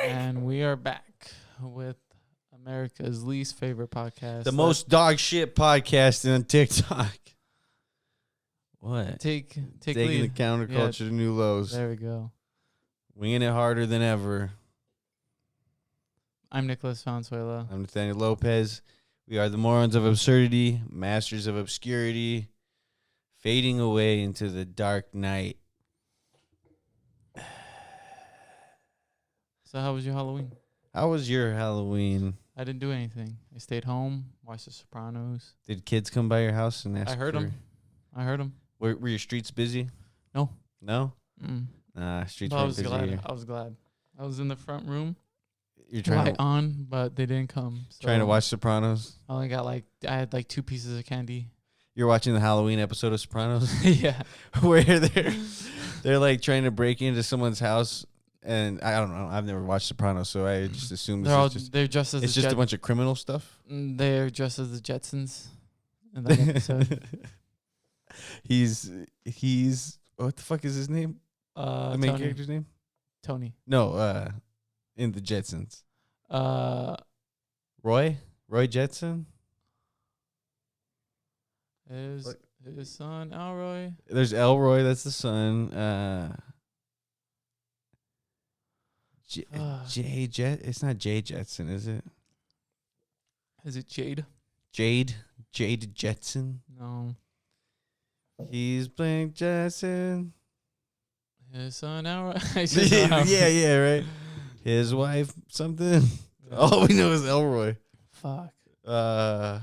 And we are back with America's least favorite podcast. The most dog shit podcast on TikTok. What? Taking the counterculture to new lows. There we go. Winging it harder than ever. I'm Nicholas Valenzuela. I'm Nathaniel Lopez. We are the morons of absurdity, masters of obscurity, fading away into the dark night. So how was your Halloween? How was your Halloween? I didn't do anything. I stayed home, watched The Sopranos. Did kids come by your house and ask? I heard them. Were your streets busy? No. No? Mm. Streets But weren't busy here. I was glad. I was in the front room. You're trying to on, but they didn't come. So trying to watch Sopranos? I only got I had 2 pieces of candy. You're watching the Halloween episode of Sopranos? Yeah. Where they're like trying to break into someone's house, and I don't know. I've never watched Sopranos, so I just assume They're just as it's just a bunch of criminal stuff. They're just as the Jetsons in that episode. He's what the fuck is his name? The main character's name? Tony. No, in the Jetsons. Roy Jetson. His son Elroy. There's Elroy, that's the son. It's not Jay Jetson, is it? Is it Jade? Jade Jetson. No. He's playing Jetson. His son Elroy. yeah, right. His wife something. All we know is Elroy. Fuck. We'll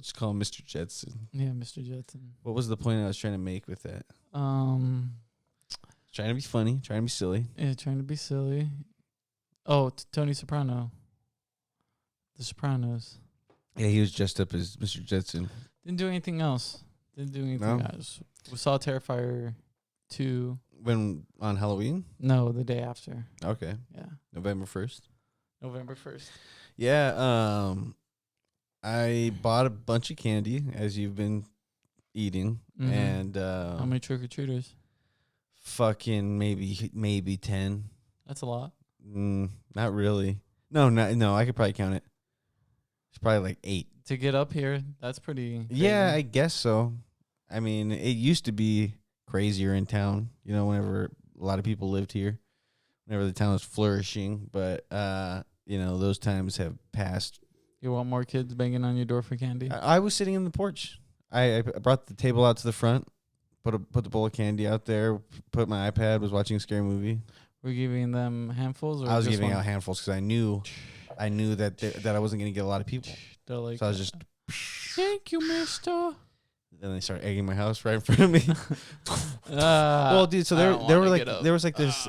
just call him Mr. Jetson. Yeah, Mr. Jetson. What was the point I was trying to make with that? Trying to be funny, trying to be silly. Yeah, trying to be silly. Oh, Tony Soprano. The Sopranos. Yeah, he was dressed up as Mr. Jetson. Didn't do anything else. Else. We saw Terrifier 2. When on Halloween? No, the day after. Okay. Yeah. November 1st. November 1st. Yeah, I bought a bunch of candy, as you've been eating. Mm-hmm. And how many trick-or-treaters? Fucking maybe 10. That's a lot. Not really. No, I could probably count it. It's probably like 8. To get up here, that's pretty crazy. Yeah, I guess so. I mean, it used to be crazier in town, whenever a lot of people lived here, whenever the town was flourishing. But, those times have passed. You want more kids banging on your door for candy? I was sitting in the porch. I brought the table out to the front, put the bowl of candy out there, put my iPad, was watching a scary movie. Were you giving them handfuls? Or I was giving out handfuls because I knew that I wasn't going to get a lot of people. They're like, so I was just, thank you, mister. Then they started egging my house right in front of me. Well, dude, so there was like this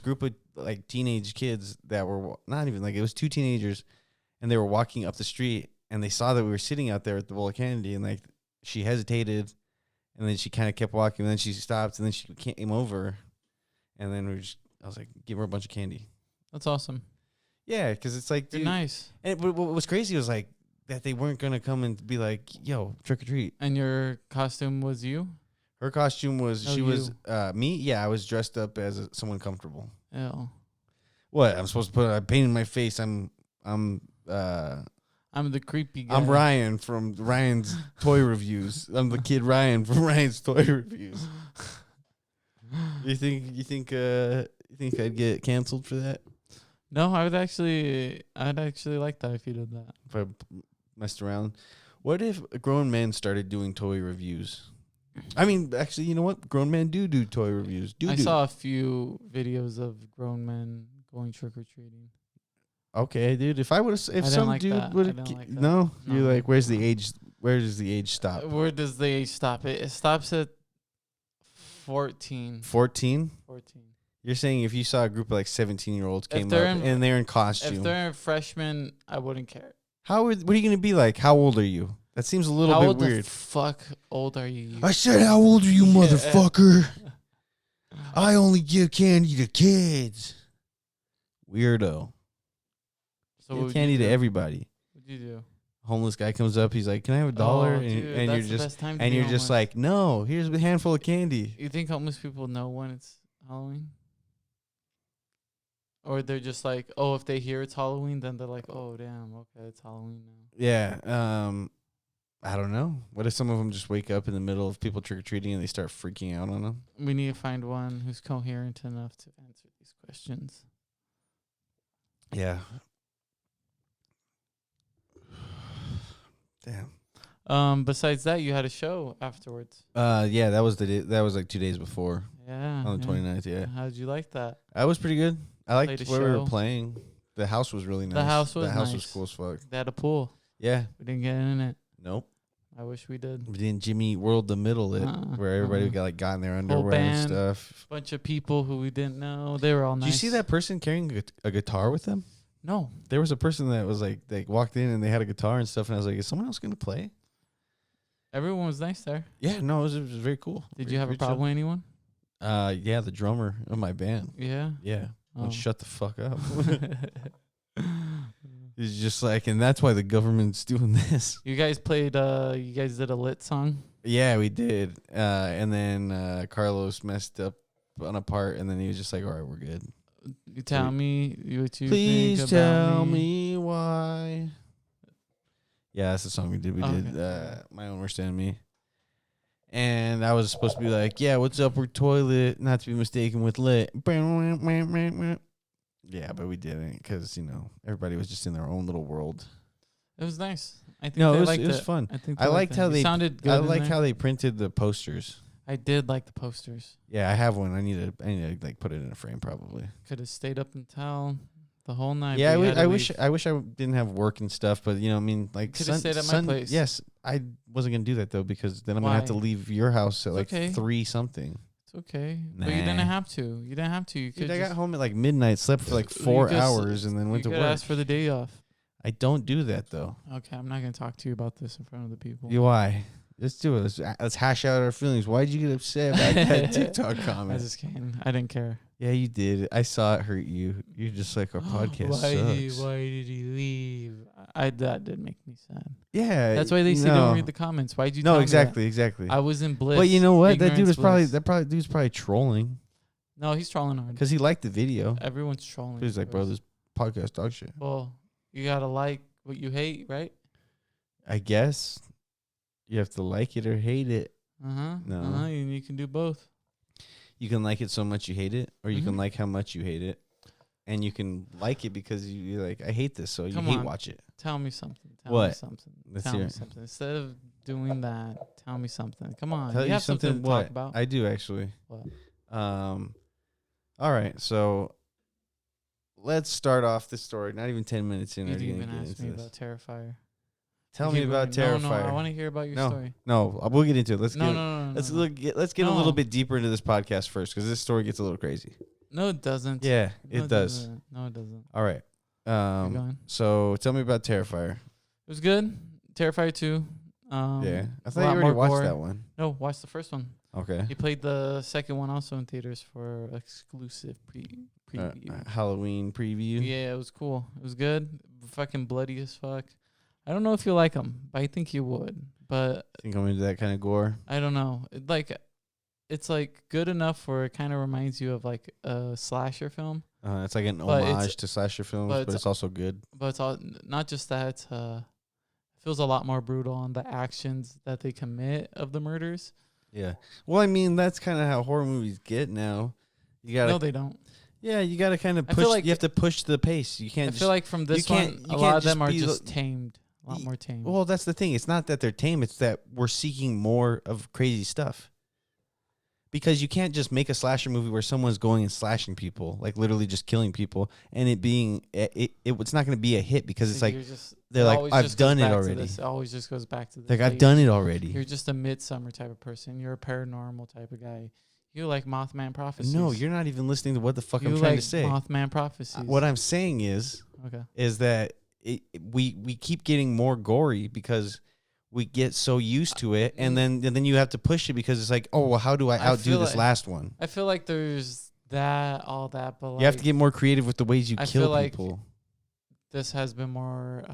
group of like teenage kids that were not even like, it was 2 teenagers, and they were walking up the street, and they saw that we were sitting out there with the bowl of candy, and like she hesitated, and then she kind of kept walking, and then she stopped, and then she came over, and then I was like, give her a bunch of candy. That's awesome. Yeah, because it's like, dude, nice. And what was crazy was like that they weren't gonna come and be like, yo, trick or treat. And your costume was you? Her costume was was me. Yeah, I was dressed up as someone comfortable. Ew. What? I'm supposed to put a paint in my face. I'm the creepy guy. I'm Ryan from Ryan's Toy Reviews. I'm the kid Ryan from Ryan's Toy Reviews. You think I'd get canceled for that? No, I'd actually like that if you did that. If I messed around. What if grown men started doing toy reviews? I mean, actually, you know what? Grown men do toy reviews. I saw a few videos of grown men going trick-or-treating. Okay, dude. If some dude would, no, you're like, where's the age? Where does the age stop? Where does the age stop? It stops at 14. 14? 14. You're saying if you saw a group of like 17-year-olds came up and they're in costume. If they're freshmen, I wouldn't care. What are you going to be like? How old are you? That seems a little bit weird. How the fuck old are you? I said, how old are you, motherfucker? I only give candy to kids. Weirdo. So give candy to everybody. What'd you do? homeless guy comes up. He's like, "Can I have $1?" And you're just like, "No, here's a handful of candy." You think homeless people know when it's Halloween? Or they're just like, oh, if they hear it's Halloween, then they're like, oh, damn, okay, it's Halloween now. Yeah. I don't know. What if some of them just wake up in the middle of people trick-or-treating and they start freaking out on them? We need to find one who's coherent enough to answer these questions. Yeah. Damn. Besides that, you had a show afterwards. Yeah, that was that was like 2 days before. Yeah. On the 29th, yeah. How did you like that? That was pretty good. I liked where we were playing. The house was really nice. The house was cool as fuck. They had a pool. Yeah. We didn't get in it. Nope. I wish we did. We didn't Jimmy World the middle it, where everybody got in their underwear and stuff. Bunch of people who we didn't know. They were all nice. Did you see that person carrying a guitar with them? No. There was a person that was like, they walked in and they had a guitar and stuff, and I was like, is someone else going to play? Everyone was nice there. Yeah, no, it was very cool. Did you have a problem with anyone? Yeah, the drummer of my band. Yeah? Yeah. Oh. Shut the fuck up. He's just like, and that's why the government's doing this. You guys played, you guys did a lit song? Yeah, we did. And then Carlos messed up on a part, and then he was just like, all right, we're good. You tell me what you Please think tell about me why. Yeah, that's the song we did. We did My Own Worst Enemy. And I was supposed to be like, yeah, what's up, we're toilet, not to be mistaken with lit. Yeah, but we didn't because, everybody was just in their own little world. It was nice. I think it was fun. I liked how they sounded good. I liked how they printed the posters. I did like the posters. Yeah, I have one. I need to like put it in a frame probably. Could have stayed up until the whole night. Yeah, I wish I didn't have work and stuff, but like could have stayed at my place. Yes, I wasn't gonna do that though because then I'm gonna have to leave your house at like 3 something. It's okay, but you didn't have to. You didn't have to. You could. I got home at like midnight, slept for like 4 hours, and then went to work. Ask for the day off. I don't do that though. Okay, I'm not gonna talk to you about this in front of the people. Why? Let's do it. Let's hash out our feelings. Why did you get upset about that TikTok comment? I just can't. I didn't care. Yeah, you did. I saw it hurt you. You're just like, our podcast sucks. Why did he leave? That did make me sad. Yeah. That's why they say don't read the comments. Why'd you tell me exactly. I was in bliss. But you know what? That dude's probably trolling. No, he's trolling hard. Because he liked the video. Everyone's trolling. He's like, bro, this podcast dog shit. Well, you got to like what you hate, right? I guess. You have to like it or hate it. No. And you can do both. You can like it so much you hate it, or you can like how much you hate it. And you can like it because you're like, I hate this, so you hate watch it. Tell me something. Tell me something. Tell me something. Instead of doing that, tell me something. Come on. Tell you have something to talk about. I do, actually. What? All right, so let's start off this story. Not even 10 minutes in. You didn't even ask me about Terrifier. Tell me about Terrifier. No, I want to hear about your story. No, we'll get into it. Let's get a little bit deeper into this podcast first because this story gets a little crazy. No, it doesn't. Yeah, it does. No, it doesn't. All right. So tell me about Terrifier. It was good. Terrifier 2. Yeah. I thought you already watched that one. No, watch the first one. Okay. He played the second one also in theaters for exclusive preview. Halloween preview. Yeah, it was cool. It was good. Fucking bloody as fuck. I don't know if you like him, but I think you would. But think I'm into that kind of gore. I don't know. It's like good enough where it kind of reminds you of like a slasher film. It's like an homage to slasher films, but it's also good. But it's all not just that. It feels a lot more brutal on the actions that they commit of the murders. Yeah. Well, I mean, that's kind of how horror movies get now. No, they don't. Yeah, you got to kind of push. Like you have to push the pace. You can't. I feel like from this one, a lot of them are just tamed. A lot more tamed. Well, that's the thing. It's not that they're tame. It's that we're seeking more of crazy stuff. Because you can't just make a slasher movie where someone's going and slashing people, like literally just killing people, and it being it's not going to be a hit because it's like they're like, I've done it already. It always just goes back to this. Like I've done it already. You're just a midsummer type of person. You're a paranormal type of guy. You like Mothman Prophecies. No, you're not even listening to what the fuck I'm trying to say. Mothman Prophecies. What I'm saying is that we keep getting more gory because we get so used to it, and then you have to push it because it's like, oh, well, how do I outdo this last one? I feel like there's all that, but you have to get more creative with the ways you kill people. this has been more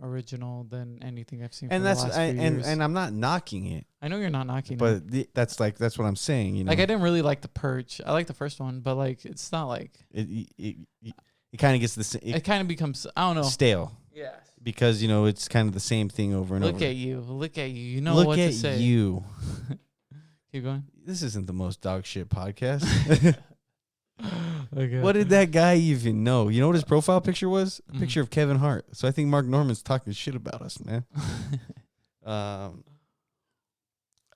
original than anything I've seen. And from the last few years. and I'm not knocking it. I know you're not knocking but it. That's what I'm saying. You know, like I didn't really like The Purge. I like the first one, but like it's not like it kind of gets the it kind of becomes I don't know stale. Yeah. Because you know it's kind of the same thing over and over. Look at you. You know what to say. Look at you. Keep going. This isn't the most dog shit podcast. Okay. What did that guy even know? You know what his profile picture was? A picture of Kevin Hart. So I think Mark Norman's talking shit about us, man. I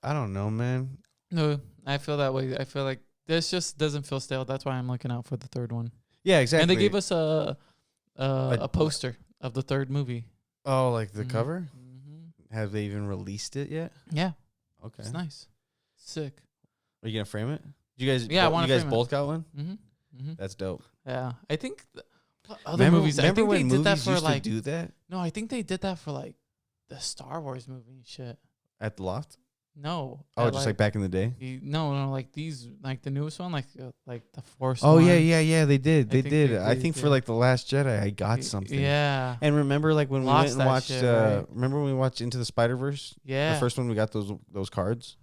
don't know, man. No, I feel that way. I feel like this just doesn't feel stale. That's why I'm looking out for the third one. Yeah, exactly. And they gave us a poster of the third movie. Oh, like the cover? Mm-hmm. Have they even released it yet? Yeah. Okay. It's nice. Sick. Are you gonna frame it? You guys? Yeah, I want to. You guys both got one. Mm-hmm. Mm-hmm. That's dope. Yeah, I think other movies. I think when they did that movies for used like. to do that No, I think they did that for like the Star Wars movie and shit. at the loft. No. Oh, just like back in the day. No, like these, like the newest one, like the Force. Oh one. yeah. They did. I I think for like the Last Jedi, I got something. Yeah. And remember, like when we went and watched. Shit, right? Remember when we watched Into the Spider-Verse? Yeah. The first one we got those cards.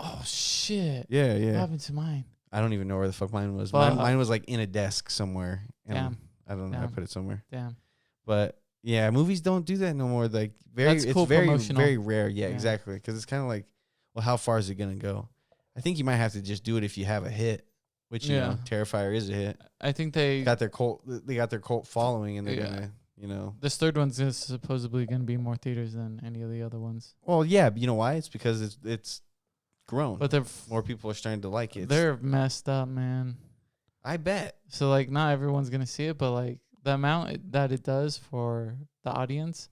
Oh shit. Yeah. What happened to mine? I don't even know where the fuck mine was. Well, Mine was like in a desk somewhere. Damn. I don't know. I put it somewhere. Damn. But yeah, movies don't do that no more. Like it's cool, very promotional. very rare. Yeah, exactly. Because it's kind of like, well, how far is it gonna go? I think you might have to just do it if you have a hit, which you know, Terrifier is a hit. I think they got their cult following, and they're gonna, you know, this third one's supposedly gonna be more theaters than any of the other ones. Well, yeah, but you know why? It's because it's grown, but more people are starting to like it. They're messed up, man. I bet. So like, not everyone's gonna see it, but like the amount that it does for the audience,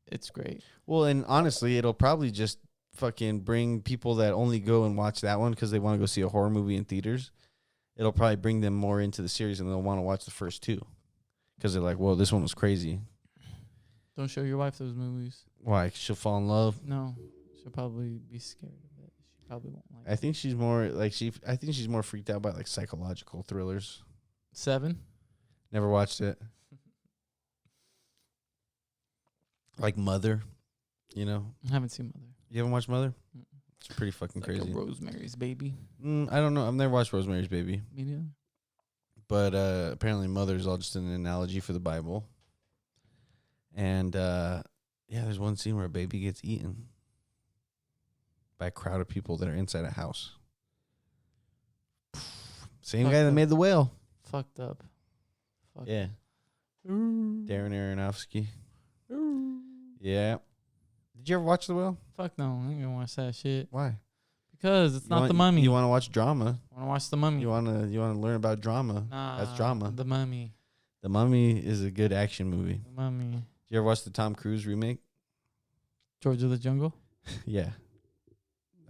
it's great. Well, and honestly, it'll probably just fucking bring people that only go and watch that one because they want to go see a horror movie in theaters. It'll probably bring them more into the series, and they'll want to watch the first two because they're like, "Whoa, this one was crazy." Don't show your wife those movies. Why? She'll fall in love. No, she'll probably be scared of it. She probably won't like. I think she's more like I think she's more freaked out by like psychological thrillers. 7. Never watched it. Like Mother, you know. I haven't seen Mother. You haven't watched Mother? Mm-mm. It's pretty fucking It's like crazy. a Rosemary's Baby. I don't know. I've never watched Rosemary's Baby. Me neither. But apparently Mother's all just an analogy for the Bible. And yeah, there's one scene where a baby gets eaten by a crowd of people that are inside a house. Same guy that made The Whale. Fucked up. Yeah. Darren Aronofsky. Yeah. Did you ever watch The Whale? Fuck no. I ain't gonna watch that shit. Why? Because it's not The Mummy. You want to watch drama. I want to watch The Mummy. You want to learn about drama. Nah, That's drama. The Mummy. The Mummy is a good action movie. The Mummy. Did you ever watch the Tom Cruise remake? George of the Jungle? Yeah.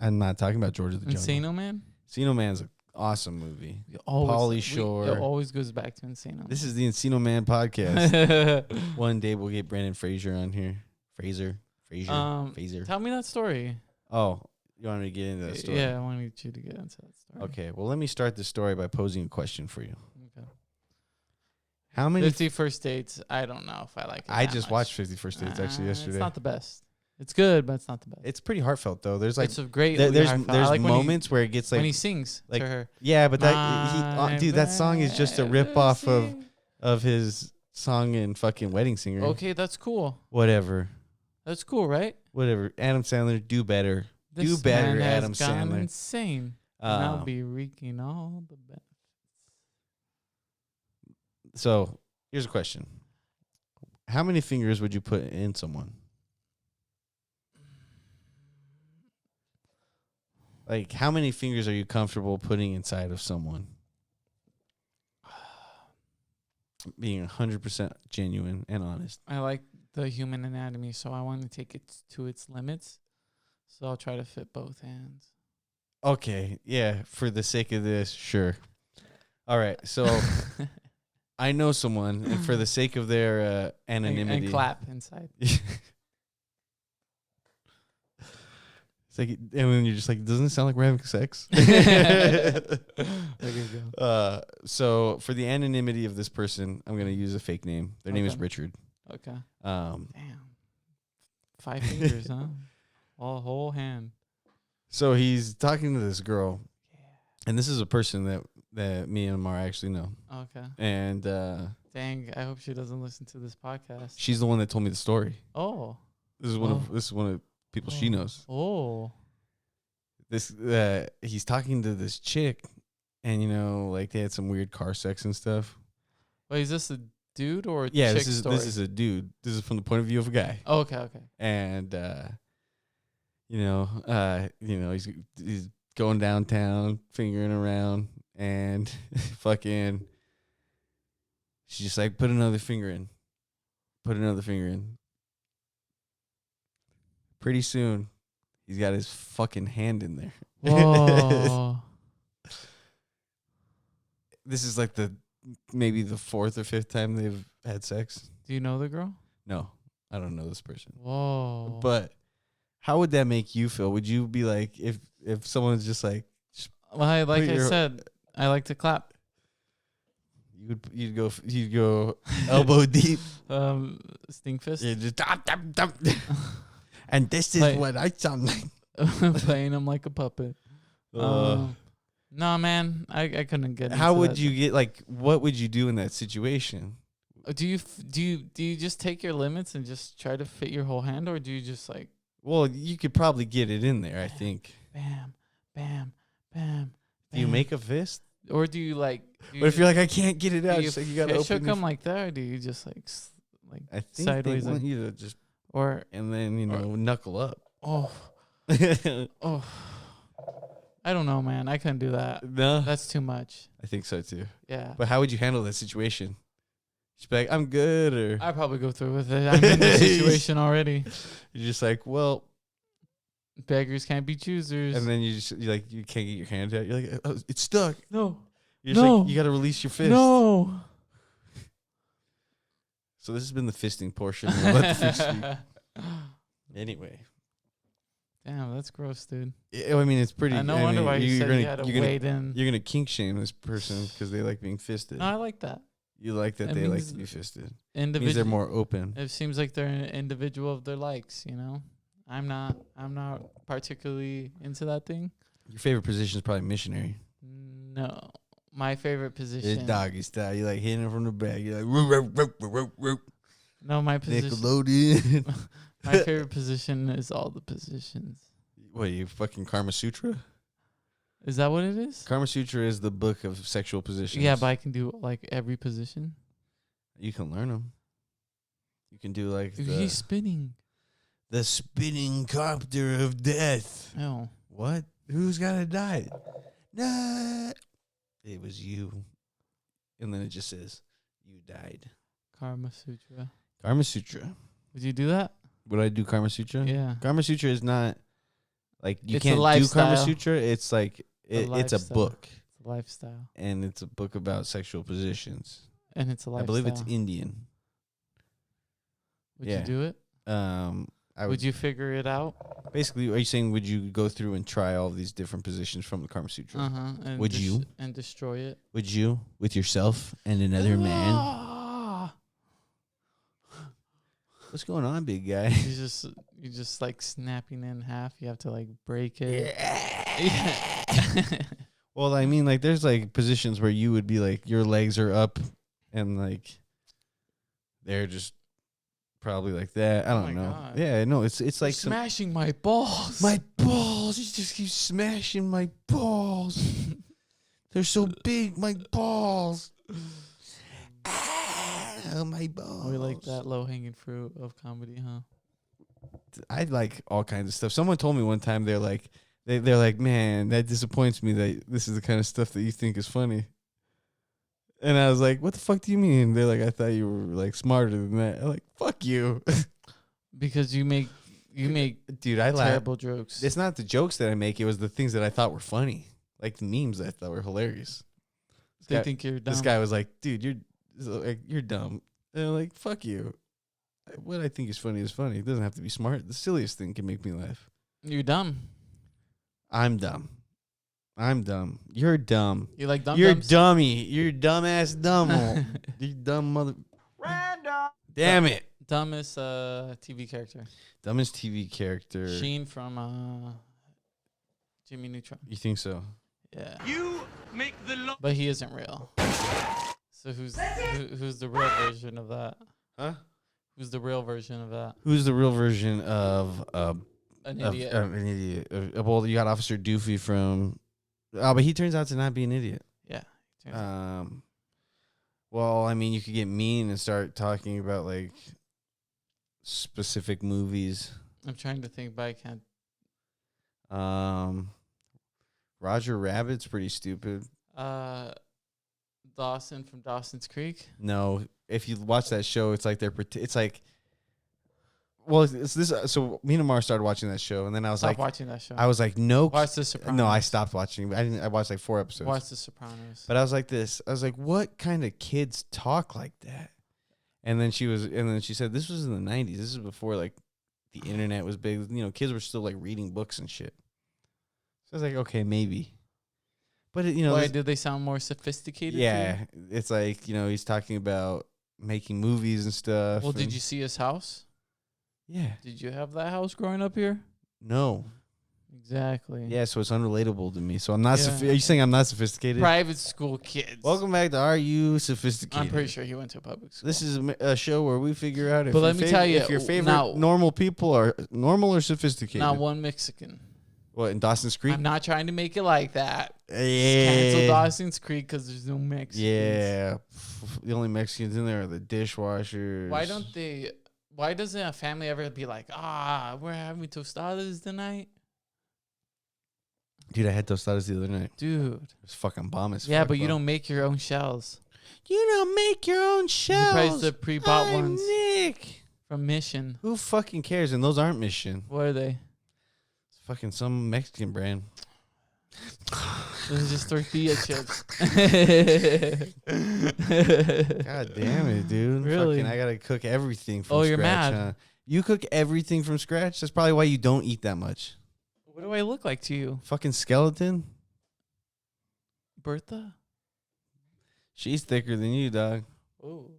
I'm not talking about George of the Jungle. Encino Man? Encino Man's an awesome movie. Pauly Shore. It always goes back to Encino Man. This is the Encino Man podcast. One day we'll get Brandon Fraser on here. Fraser. Tell me that story. Oh, you want me to get into that story? Yeah, I want you to get into that story. Okay, well, let me start the story by posing a question for you. Okay. How many 50 First Dates? I don't know if I like it. I just watched 50 First Dates actually yesterday. It's not the best. It's good, but it's not the best. It's pretty heartfelt though. There's like it's a great. there's like moments where it gets like when he sings like, to her. Yeah, but that dude, that song is just a rip off of his song in fucking Wedding Singer. Okay, that's cool. Whatever. That's cool, right? Whatever. Adam Sandler, do better. This do better, man has Adam gone Sandler. Insane. And I'll be wreaking all the benefits. So here's a question: how many fingers would you put in someone? Like, how many fingers are you comfortable putting inside of someone? Being 100% genuine and honest. I like the human anatomy, so I want to take it to its limits. So I'll try to fit both hands. Okay, yeah, for the sake of this, sure. All right, so I know someone, and for the sake of their anonymity. And clap inside. It's like, and then you're just like, doesn't it sound like we're having sex? So for the anonymity of this person, I'm gonna use a fake name. Their name is Richard. Okay. Damn. 5 fingers, huh? All whole hand. So he's talking to this girl, and this is a person that me and Amar actually know. Okay. And dang, I hope she doesn't listen to this podcast. She's the one that told me the story. Oh. This is one of people she knows. Oh. This he's talking to this chick, and like they had some weird car sex and stuff. Wait, is this a dude or a chick this story? is a dude. This is from the point of view of a guy. Oh, okay. And he's going downtown, fingering around, and fucking she's just like, put another finger in. Pretty soon, he's got his fucking hand in there. Whoa. This is like maybe the 4th or 5th time they've had sex. Do you know the girl? No, I don't know this person. Whoa. But how would that make you feel? Would you be like, if someone's just like, well, I said, I like to clap. You'd go elbow deep. Stink fist. Yeah, just and this is what I sound like. Playing him like a puppet. No, man, I couldn't get. How would you get, like? What would you do in that situation? Do you just take your limits and just try to fit your whole hand, or do you just like? Well, you could probably get it in there. I think. Bam, bam, bam. Do you make a fist? Or do you like? What if you're like, I can't get it out? You, just like, you gotta open them like that, or do you just like I think sideways? They want you to just and then knuckle up. Oh, oh. I don't know, man. I couldn't do that. No, that's too much. I think so too. Yeah. But how would you handle that situation? Just be like, I'm good, or I'd probably go through with it. I'm in the situation already. You're just like, well, beggars can't be choosers. And then you can't get your hand out. You're like, oh, it's stuck. No. You're just like, you got to release your fist. No. So this has been the fisting portion. We'll let the fish speak. Anyway. Damn, that's gross, dude. I mean, it's pretty. No wonder why you said you had to wade in. You're gonna kink shame this person because they like being fisted. No, I like that. You like that they like to be fisted. It means they're more open. It seems like they're an individual of their likes. I'm not particularly into that thing. Your favorite position is probably missionary. No, my favorite position is doggy style. You like hitting it from the back. You're like No, my position. Nickelodeon. My favorite position is all the positions. What, you fucking Kama Sutra? Is that what it is? Kama Sutra is the book of sexual positions. Yeah, but I can do like every position. You can learn them. You can do like he's spinning. The spinning copter of death. Oh. What? Who's gonna die? Nah. It was you. And then it just says, you died. Kama Sutra. Kama Sutra. Would you do that? Would I do Kama Sutra? Yeah. Kama Sutra is not like you it's can't do Kama Sutra. It's like it's a book. It's a lifestyle. And it's a book about sexual positions. And it's a lifestyle. I believe it's Indian. Would you do it? Would you figure it out? Basically, are you saying would you go through and try all these different positions from the Kama Sutra? And would you? And destroy it? Would you? With yourself and another man? What's going on, big guy? You just like snapping in half. You have to like break it. Yeah. Well, I mean, like there's like positions where you would be like your legs are up and like they're just probably like that. I don't know. God. Yeah, no, it's like smashing my balls. My balls. You just keep smashing my balls. They're so big, my balls. My balls. We like that low-hanging fruit of comedy, huh? I like all kinds of stuff. Someone told me one time they're like, man, that disappoints me that this is the kind of stuff that you think is funny. And I was like, what the fuck do you mean? They're like, I thought you were like smarter than that. I'm like, fuck you. Because you make dude, I terrible jokes. It's not the jokes that I make. It was the things that I thought were funny, like the memes that I thought were hilarious. They think you're dumb. This guy was like, dude, you're dumb. And I'm like, fuck you. What I think is funny is funny. It doesn't have to be smart. The silliest thing can make me laugh. You're dumb. I'm dumb. You're dumb. You like dumb? You're a dummy. You're a dumbass dumb. You dumb mother. Random. Damn it. Dumbest TV character. Dumbest TV character. Sheen from Jimmy Neutron. You think so? Yeah. You make the But he isn't real. So who's the real version of that? Huh? Who's the real version of that? Who's the real version of An idiot. an idiot? Well, you got Officer Doofy from. Oh, but he turns out to not be an idiot. Yeah. Well, I mean, you could get mean and start talking about like specific movies. I'm trying to think, but I can't. Roger Rabbit's pretty stupid. Dawson from Dawson's Creek. No, if you watch that show, it's like it's like. Well, it's this. So me and Amar started watching that show, and then I was Stop watching that show. I was like, no. Watch The Sopranos. No, I stopped watching. I watched like 4 episodes. Watch The Sopranos. But I was like this. I was like, what kind of kids talk like that? And then she said, this was in the 90s. This is before like the internet was big. You know, kids were still like reading books and shit. So I was like, okay, maybe. But why did they sound more sophisticated? Yeah, it's like he's talking about making movies and stuff. Well, did you see his house? Yeah. Did you have that house growing up here? No. Exactly. Yeah, so it's unrelatable to me. So I'm not. Are you saying I'm not sophisticated? Private school kids. Welcome back to Are You Sophisticated? I'm pretty sure he went to a public school. This is a show where we figure out if, if your favorite normal people are normal or sophisticated. Not one Mexican. What, in Dawson's Creek? I'm not trying to make it like that. Yeah. Cancel Dawson's Creek because there's no Mexicans. Yeah. The only Mexicans in there are the dishwashers. Why doesn't a family ever be like, we're having tostadas tonight? Dude, I had tostadas the other night. Dude. It was fucking bomb as fuck. Yeah, but you don't make your own shells. You don't make your own shells. You price the pre-bought ones. Nick. From Mission. Who fucking cares? And those aren't Mission. What are they? It's fucking some Mexican brand. This is just tortilla chips. God damn it, dude. Really? Fucking, I gotta cook everything from scratch. You're mad. Huh? You cook everything from scratch? That's probably why you don't eat that much. What do I look like to you? Fucking skeleton? Bertha? She's thicker than you, dog. Oh.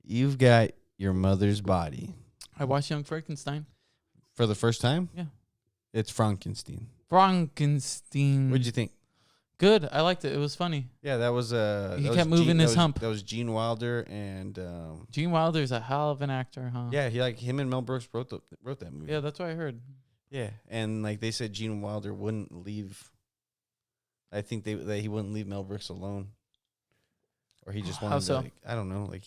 You've got your mother's body. I watched Young Frankenstein. For the first time? Yeah. It's Frankenstein. Frankenstein. What'd you think? Good. I liked it. It was funny. Yeah, that was he kept moving his hump. That was Gene Wilder and Gene Wilder's a hell of an actor, huh? yeah, him and Mel Brooks wrote that movie. Yeah, that's what I heard. Yeah, and like they said Gene Wilder wouldn't leave. I think that he wouldn't leave Mel Brooks alone. Or he just wanted How so? to, like, I don't know, like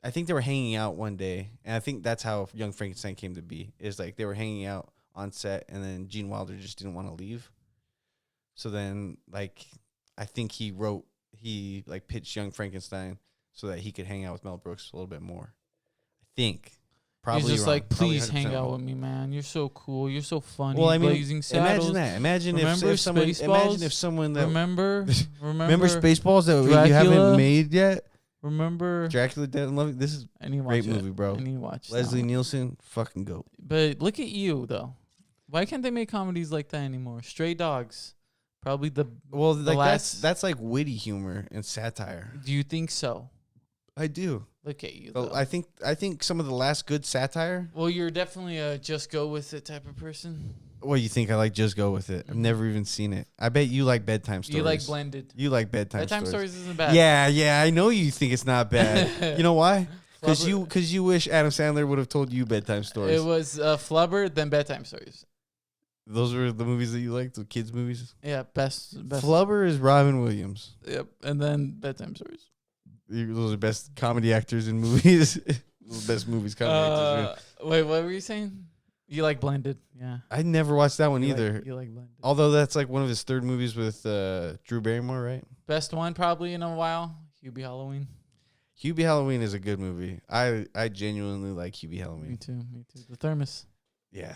I think they were hanging out one day, and I think that's how Young Frankenstein came to be. Is like they were hanging out on set, and then Gene Wilder just didn't want to leave. So then, like, I think he pitched Young Frankenstein so that he could hang out with Mel Brooks a little bit more. I think. Probably He's just wrong. like, please Probably hang out with me, man. You're so cool. You're so funny. Well, I mean, Blazing Saddles. imagine that. Imagine if someone that remember Spaceballs that Dracula? you haven't made yet. Remember Dracula Dead and Loving. This is a great movie, bro. I need to watch Leslie Nielsen, fucking goat. But look at you though. Why can't they make comedies like that anymore? Stray Dogs, probably that's like witty humor and satire. Do you think so? I do. Look at you. Though. I think some of the last good satire. Well, you're definitely a just go with it type of person. Well, you think I like Just Go With It? I've never even seen it. I bet you like bedtime stories. You like blended. You like bedtime stories isn't bad. Yeah, I know you think it's not bad. You know why? Because you wish Adam Sandler would have told you bedtime stories. It was Flubber, then bedtime stories. Those were the movies that you liked, the kids' movies? Yeah, best. Flubber is Robin Williams. Yep, and then bedtime stories. Those are best comedy actors in movies. Those are best movies, comedy actors. Wait, what were you saying? You like Blended, yeah. I never watched that one either. You like Blended. Although that's like one of his third movies with Drew Barrymore, right? Best one probably in a while. Hubie Halloween. Hubie Halloween is a good movie. I genuinely like Hubie Halloween. Me too. The Thermos. Yeah,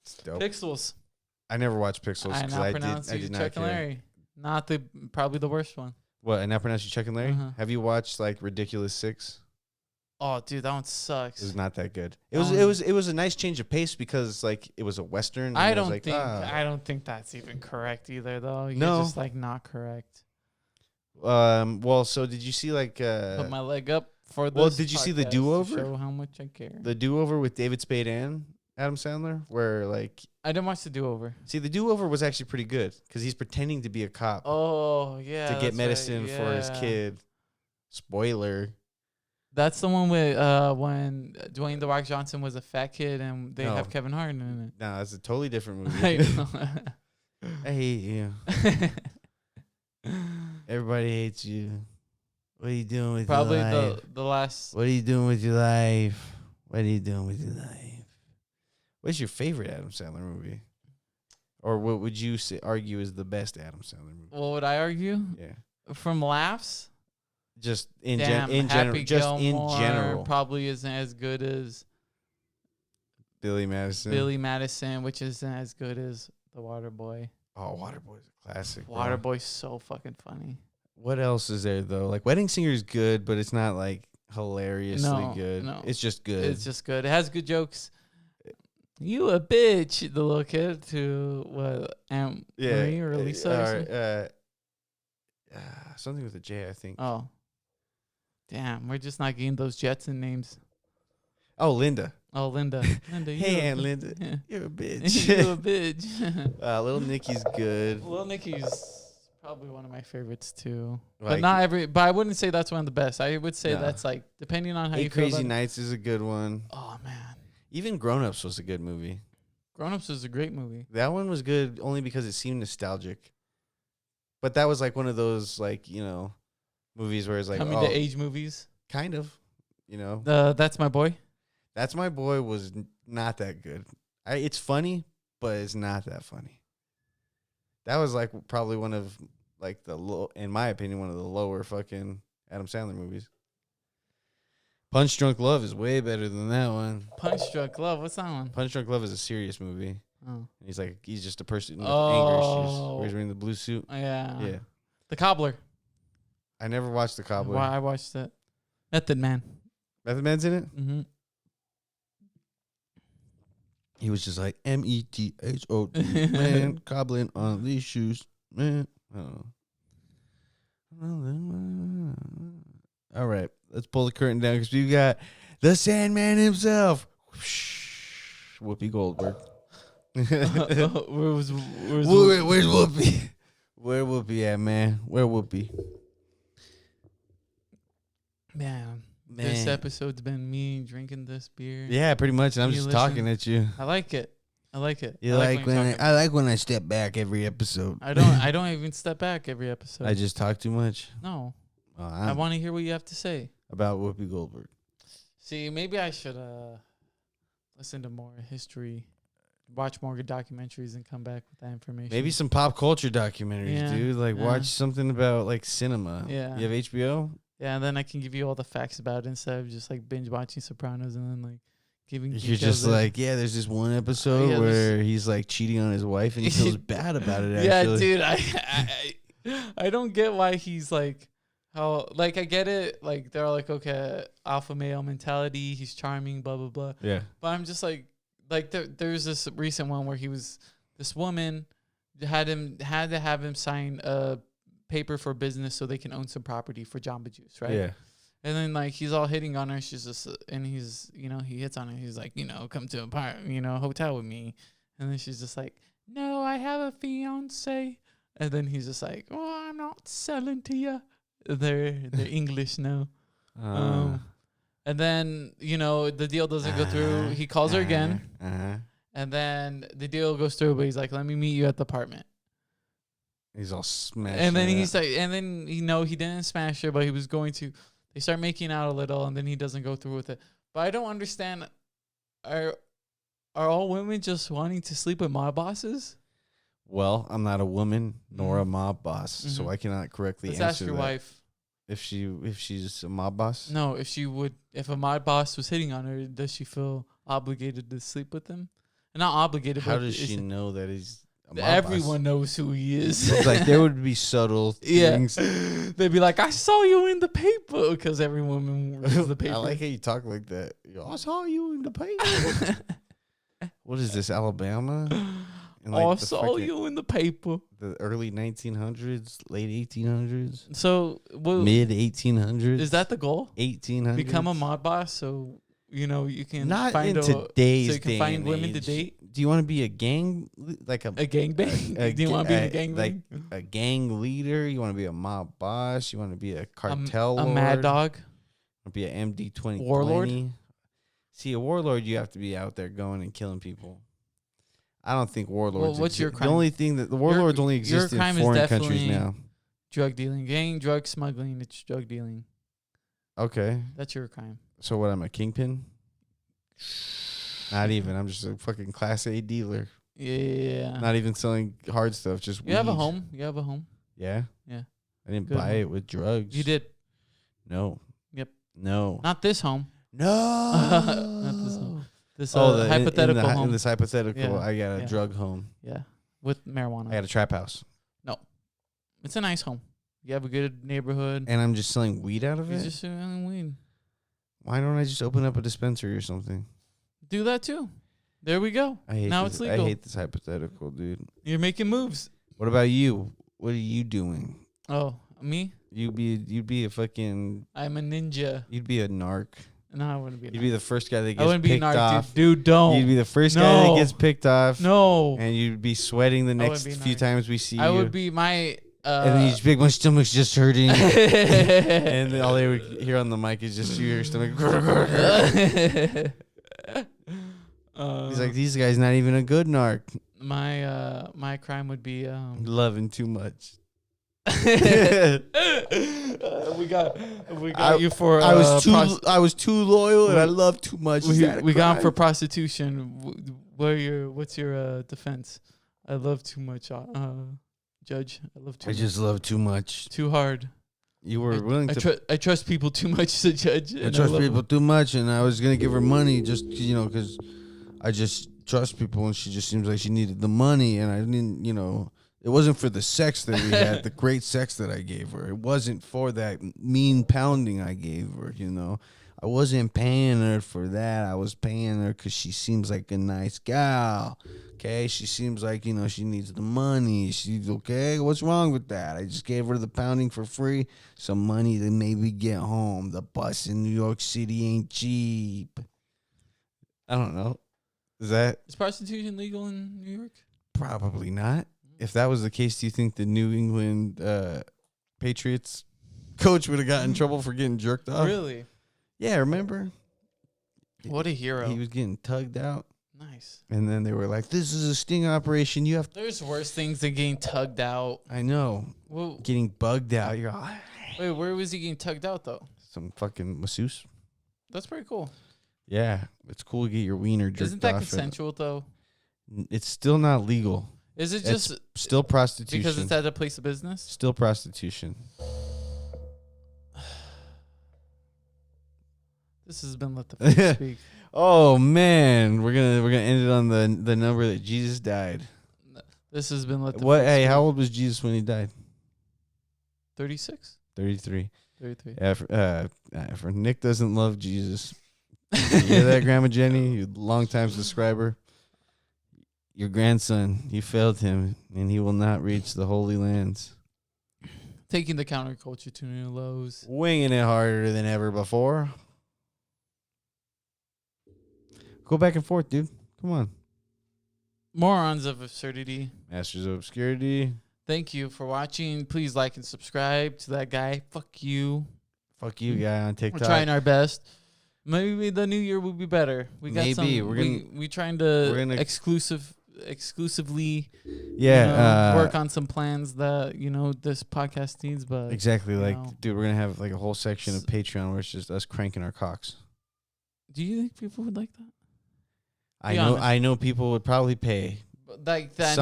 it's dope. Pixels. I never watched Pixels I because now pronounce you Chuck and Larry. Not probably the worst one. What? I now pronounce you Chuck and Larry. Uh-huh. Have you watched like Ridiculous 6? Oh, dude, that one sucks. It was not that good. It was a nice change of pace because like it was a Western. I don't think that's even correct either, though. You're No. just like not correct. Well, so did you see like Put my leg up for this. well, did you see the podcast to Do-Over? Show how much I care. The Do-Over with David Spade and Adam Sandler, where like I didn't watch the Do-Over. see the Do-Over was actually pretty good because he's pretending to be a cop Oh yeah, to get medicine for his kid. Spoiler. That's the one with when Dwayne The Rock Johnson was a fat kid and they have Kevin Hart in it. No, it's a totally different movie. I know. I hate you. Everybody hates you. What are you doing with Probably your life? the last. What are you doing with your life? What are you doing with your life? What's your favorite Adam Sandler movie? Or what would you argue is the best Adam Sandler movie? What would I argue? Yeah. From laughs? Just in Happy general. Just in Gilmore general. probably isn't as good as Billy Madison. Billy Madison, which isn't as good as The Waterboy. Oh, Waterboy's a classic. Waterboy's so fucking funny. What else is there though? Like Wedding Singer is good, but it's not like hilariously good. No. It's just good. It's just good. It has good jokes. You a bitch, the little kid to what Aunt Marie or Lisa or something? Something with a J, I think. Oh. Damn, we're just not getting those Jetson names. Oh, Linda. Oh, Linda. Linda, Hey, Aunt Linda. Yeah. You're a bitch. You a bitch. Little Nicky's good. Little Nicky's probably one of my favorites too. Like, but I wouldn't say that's one of the best. I would say that's like depending on how you feel. Crazy Nights is a good one. Oh man. Even Grown Ups was a good movie. Grown Ups is a great movie. That one was good only because it seemed nostalgic. But that was like one of those like, movies where it's like coming to age movies. Kind of, That's My Boy. That's My Boy was not that good. It's funny, but it's not that funny. That was like probably one of like in my opinion, one of the lower fucking Adam Sandler movies. Punch Drunk Love is way better than that one. Punch Drunk Love, what's that one? Punch Drunk Love is a serious movie. Oh. He's just a person with anger issues. Where he's wearing the blue suit. Yeah. Yeah. The Cobbler. I never watched The Cobbler. Why I watched it. Method Man. Method Man's in it? Mm-hmm. He was just like METHOD, man, cobbling on these shoes, man. All right, let's pull the curtain down because we got the Sandman himself, Whoopi Goldberg. Where's Whoopi? Where Whoopi at, man? Where Whoopi? Man. This episode's been me drinking this beer. Yeah, pretty much. And I'm just talking at you. I like it. I like when I step back every episode. I don't even step back every episode. I just talk too much. No. I want to hear what you have to say about Whoopi Goldberg. See, maybe I should listen to more history, watch more good documentaries, and come back with that information. Maybe some pop culture documentaries, dude. Like watch something about like cinema. Yeah. You have HBO? Yeah, and then I can give you all the facts about it instead of just like binge watching Sopranos and then like giving. You're just like, there's this one episode where he's like cheating on his wife and he feels bad about it. Actually. Yeah, dude, I don't get why he's like how like I get it like they're like okay alpha male mentality, he's charming, blah blah blah. Yeah, but I'm just like there's this recent one where this woman had to have him sign a paper for business so they can own some property for Jamba Juice, right? Yeah. And then like he's all hitting on her, she's just and he's he hits on her. He's like come to a hotel with me, and then she's just like no, I have a fiance, and then he's just like I'm not selling to you. They're English now, and then the deal doesn't go through. He calls her again, and then the deal goes through, but he's like let me meet you at the apartment. He's all smashed. And then he's like, and then he didn't smash her, but he was going to. They start making out a little, and then he doesn't go through with it. But I don't understand. Are all women just wanting to sleep with mob bosses? Well, I'm not a woman nor a mob boss, so I cannot correctly answer that. Let's ask your wife if she's a mob boss. No, if a mob boss was hitting on her, does she feel obligated to sleep with him? Not obligated. How does she know that he's Everyone knows who he is. It's like there would be subtle things. They'd be like, I saw you in the paper, because everyone reads the paper. I like how you talk like that. I saw you in the paper. What is this, Alabama? I saw you in the paper. The early 1900s, late 1800s. So mid 1800s. Is that the goal? 1800s. Become a mod boss, so you can not find in today's so you can day find and women to age. date. Do you want to be a gang, like a gangbang? Do you want to be in a gangbang? Like a gang leader? You want to be a mob boss? You want to be a cartel lord? A mad dog? Or be an MD-20 warlord? See, a warlord, you have to be out there going and killing people. I don't think warlords. Well, what's your crime? The only thing that the warlords only exist in foreign countries now. Drug dealing, drug smuggling. It's drug dealing. Okay, that's your crime. So what? I'm a kingpin. Not even. I'm just a fucking class A dealer. Yeah. Not even selling hard stuff. Just you have a home. You have a home. Yeah. Yeah. I didn't buy it with drugs. You did. No. Yep. No. Not this home. No. Not this home. This hypothetical home. In this hypothetical, I got a drug home. Yeah. With marijuana. I got a trap house. No. It's a nice home. You have a good neighborhood. And I'm just selling weed out of it? You're just selling weed. Why don't I just open up a dispensary or something? Do that too. There we go. It's legal. I hate this hypothetical, dude. You're making moves. What about you? What are you doing? Oh, me? You'd be a fucking... I'm a ninja. You'd be a narc. No, I wouldn't be a narc. You'd be the first guy that gets picked off. Dude, don't. You'd be the first guy that gets picked off. No. And you'd be sweating the next few times we see you. I would be my... and then you just be like, my stomach's just hurting. And then all they would hear on the mic is just your stomach. He's like, these guys not even a good narc. My crime would be loving too much. we got you for I was too loyal and I love too much. We got him for prostitution. What's your defense? I love too much, Judge. I love too much. I just love too much. Too hard. You were willing to... I trust people too much to judge. I trust people too much, and I was going to give her money just, because I just trust people, and she just seems like she needed the money, and I didn't, it wasn't for the sex that we had, the great sex that I gave her. It wasn't for that mean pounding I gave her, I wasn't paying her for that. I was paying her because she seems like a nice gal. Okay, she seems like, she needs the money. She's okay. What's wrong with that? I just gave her the pounding for free. Some money to maybe get home. The bus in New York City ain't cheap. I don't know. Is prostitution legal in New York? Probably not. If that was the case, do you think the New England Patriots coach would have gotten in trouble for getting jerked off? Really? Yeah, remember? What a hero. He was getting tugged out. Nice. And then they were like, this is a sting operation. There's worse things than getting tugged out. I know. Well, getting bugged out. You're like, wait, where was he getting tugged out, though? Some fucking masseuse. That's pretty cool. Yeah. It's cool to get your wiener jerked off. Isn't that consensual, though? It's still not legal. Is it just... It's still prostitution. Because it's at a place of business? Still prostitution. This has been Let the Freak Speak. Oh man, we're gonna end it on the number that Jesus died. This has been Let the Freak Hey, Speak. how old was Jesus when he died? 36? 33. 33. Yeah, for Nick doesn't love Jesus. You hear that, Grandma Jenny? You long-time subscriber. Your grandson, you failed him, and he will not reach the Holy Lands. Taking the counterculture to new lows. Winging it harder than ever before. Go back and forth, dude. Come on. Morons of Absurdity. Masters of Obscurity. Thank you for watching. Please like and subscribe to that guy. Fuck you. Fuck you, guy on TikTok. We're trying our best. Maybe the new year will be better. We got Maybe. We're trying to exclusively work on some plans that this podcast needs. But exactly, dude, we're gonna have like a whole section of Patreon where it's just us cranking our cocks. Do you think people would like that? I know people would probably pay. Like that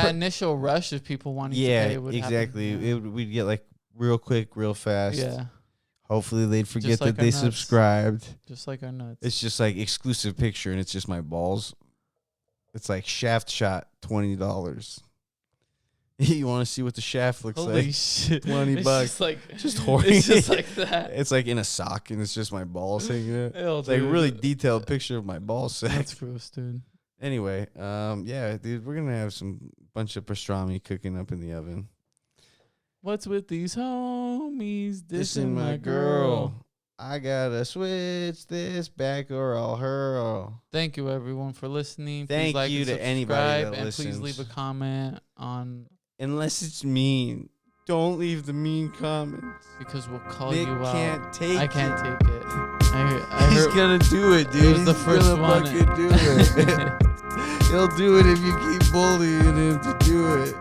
initial rush of people wanting to pay would exactly. happen. We'd get like real quick, real fast. Yeah. Hopefully they'd forget that they subscribed. Just like our nuts. It's just like exclusive picture and it's just my balls. It's like shaft shot, $20. You want to see what the shaft looks Holy like? shit. $20. Just like just horny. It's just like that. It's like in a sock, and it's just my balls hanging out. Ew, It's like a really dude. detailed picture of my ball sack. That's gross, dude. Anyway, yeah, dude, we're gonna have some bunch of pastrami cooking up in the oven. What's with these homies dissing my girl? I gotta switch this back or I'll hurl. Thank you, everyone, for listening. Please Thank like you and to anybody subscribe, that and please listens. leave a comment on Unless it's mean, don't leave the mean comments. because we'll call Nick you out. can't take I can't it. take it. I He's heard, gonna do it, dude. It was He's the first gonna one. fucking do it. He'll do it if you keep bullying him to do it.